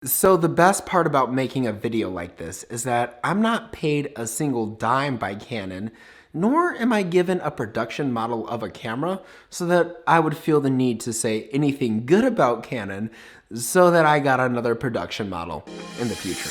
So the best part about making a video like this is that I'm not paid a single dime by Canon, nor am I given a production model of a camera so that I would feel the need to say anything good about Canon so that I got another production model in the future.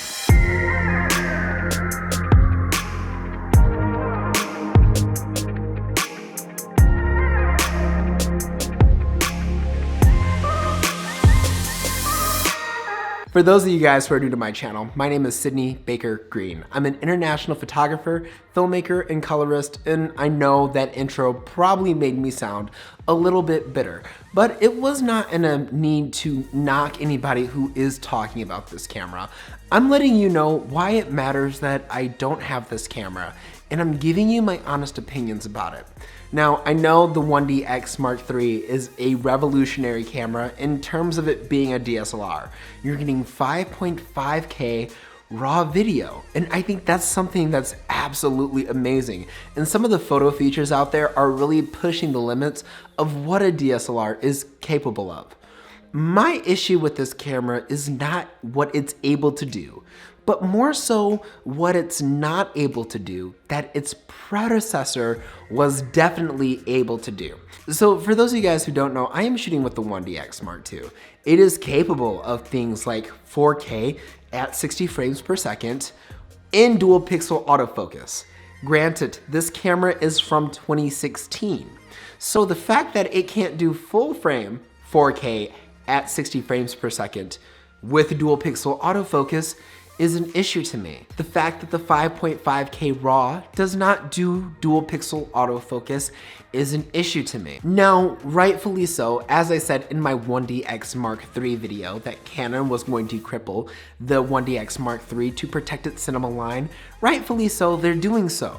For those of you guys who are new to my channel, my name is Sidney Baker Green. I'm an international photographer, filmmaker, and colorist, and I know that intro probably made me sound a little bit bitter, but it was not in a need to knock anybody who is talking about this camera. I'm letting you know why it matters that I don't have this camera, and I'm giving you my honest opinions about it. Now, I know the 1DX Mark III is a revolutionary camera in terms of it being a DSLR. You're getting 5.5K raw video, and I think that's something that's absolutely amazing. And some of the photo features out there are really pushing the limits of what a DSLR is capable of. My issue with this camera is not what it's able to do, but more so what it's not able to do that its predecessor was definitely able to do. So for those of you guys who don't know, I am shooting with the 1DX Mark II. It is capable of things like 4K at 60 frames per second in dual pixel autofocus. Granted, this camera is from 2016. So the fact that it can't do full frame 4K at 60 frames per second with dual pixel autofocus is an issue to me. The fact that the 5.5K RAW does not do dual pixel autofocus is an issue to me. Now, rightfully so, as I said in my 1DX Mark III video that Canon was going to cripple the 1DX Mark III to protect its cinema line, rightfully so, they're doing so.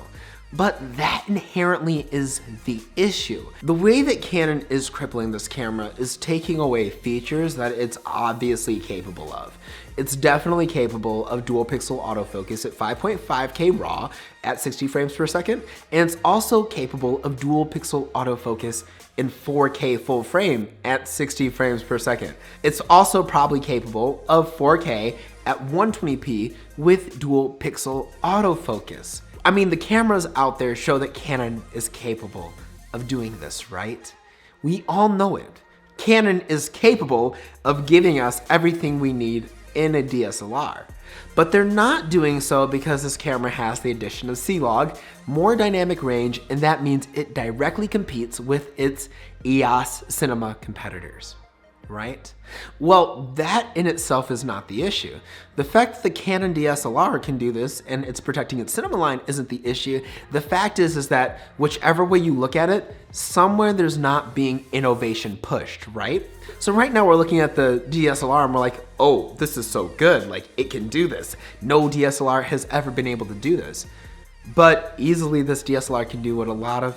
But that inherently is the issue. The way that Canon is crippling this camera is taking away features that it's obviously capable of. It's definitely capable of dual pixel autofocus at 5.5K RAW at 60 frames per second, and it's also capable of dual pixel autofocus in 4K full frame at 60 frames per second. It's also probably capable of 4K at 120p with dual pixel autofocus. I mean, the cameras out there show that Canon is capable of doing this, right? We all know it. Canon is capable of giving us everything we need in a DSLR. But they're not doing so because this camera has the addition of C-Log, more dynamic range, and that means it directly competes with its EOS Cinema competitors. Right? Well, that in itself is not the issue. The fact that the Canon DSLR can do this and it's protecting its cinema line isn't the issue. The fact is that whichever way you look at it, somewhere there's not being innovation pushed, right? So right now we're looking at the DSLR and we're like, oh, this is so good, like it can do this. No DSLR has ever been able to do this. But easily this DSLR can do what a lot of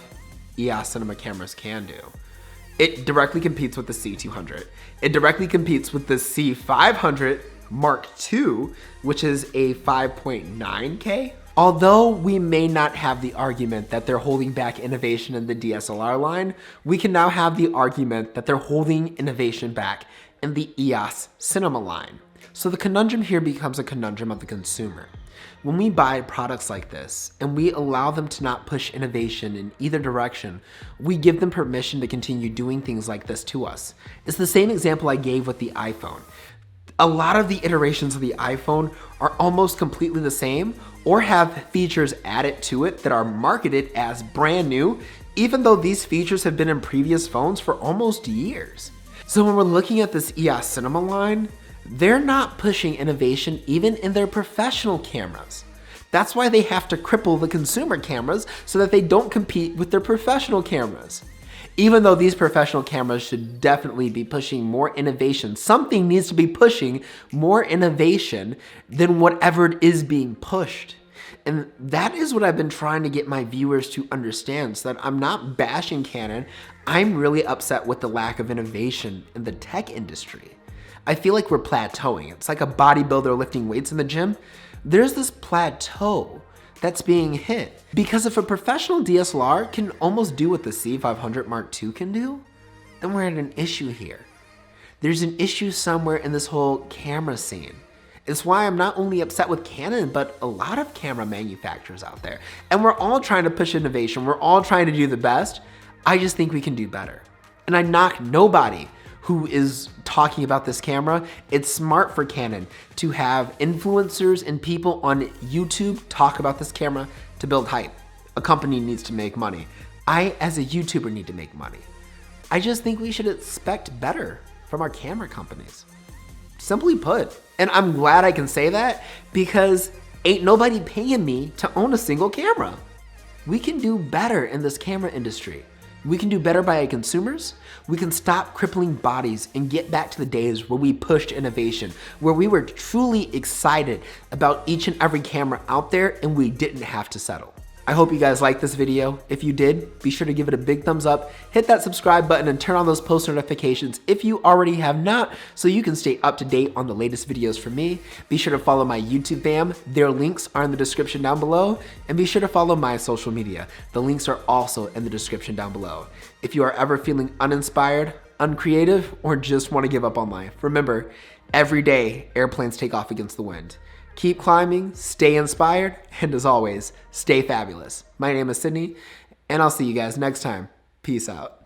EOS Cinema cameras can do. It directly competes with the C200. It directly competes with the C500 Mark II, which is a 5.9K. Although we may not have the argument that they're holding back innovation in the DSLR line, we can now have the argument that they're holding innovation back in the EOS Cinema line. So the conundrum here becomes a conundrum of the consumer. When we buy products like this and we allow them to not push innovation in either direction, we give them permission to continue doing things like this to us. It's the same example I gave with the iPhone. A lot of the iterations of the iPhone are almost completely the same or have features added to it that are marketed as brand new, even though these features have been in previous phones for almost years. So when we're looking at this EOS Cinema line, they're not pushing innovation even in their professional cameras. That's why they have to cripple the consumer cameras so that they don't compete with their professional cameras. Even though these professional cameras should definitely be pushing more innovation, something needs to be pushing more innovation than whatever it is being pushed. And that is what I've been trying to get my viewers to understand, so that I'm not bashing Canon. I'm really upset with the lack of innovation in the tech industry. I feel like we're plateauing. It's like a bodybuilder lifting weights in the gym. There's this plateau that's being hit. Because if a professional DSLR can almost do what the C500 Mark II can do, then we're at an issue here. There's an issue somewhere in this whole camera scene. It's why I'm not only upset with Canon, but a lot of camera manufacturers out there. And we're all trying to push innovation. We're all trying to do the best. I just think we can do better. And I knock nobody who is talking about this camera. It's smart for Canon to have influencers and people on YouTube talk about this camera to build hype. A company needs to make money. I, as a YouTuber, need to make money. I just think we should expect better from our camera companies. Simply put. And I'm glad I can say that because ain't nobody paying me to own a single camera. We can do better in this camera industry. We can do better by consumers. We can stop crippling bodies and get back to the days where we pushed innovation, where we were truly excited about each and every camera out there and we didn't have to settle. I hope you guys liked this video. If you did, be sure to give it a big thumbs up, hit that subscribe button and turn on those post notifications if you already have not, so you can stay up to date on the latest videos from me. Be sure to follow my YouTube fam. Their links are in the description down below, and be sure to follow my social media. The links are also in the description down below. If you are ever feeling uninspired, uncreative, or just want to give up on life, remember, every day airplanes take off against the wind. Keep climbing, stay inspired, and as always, stay fabulous. My name is Sidney, and I'll see you guys next time. Peace out.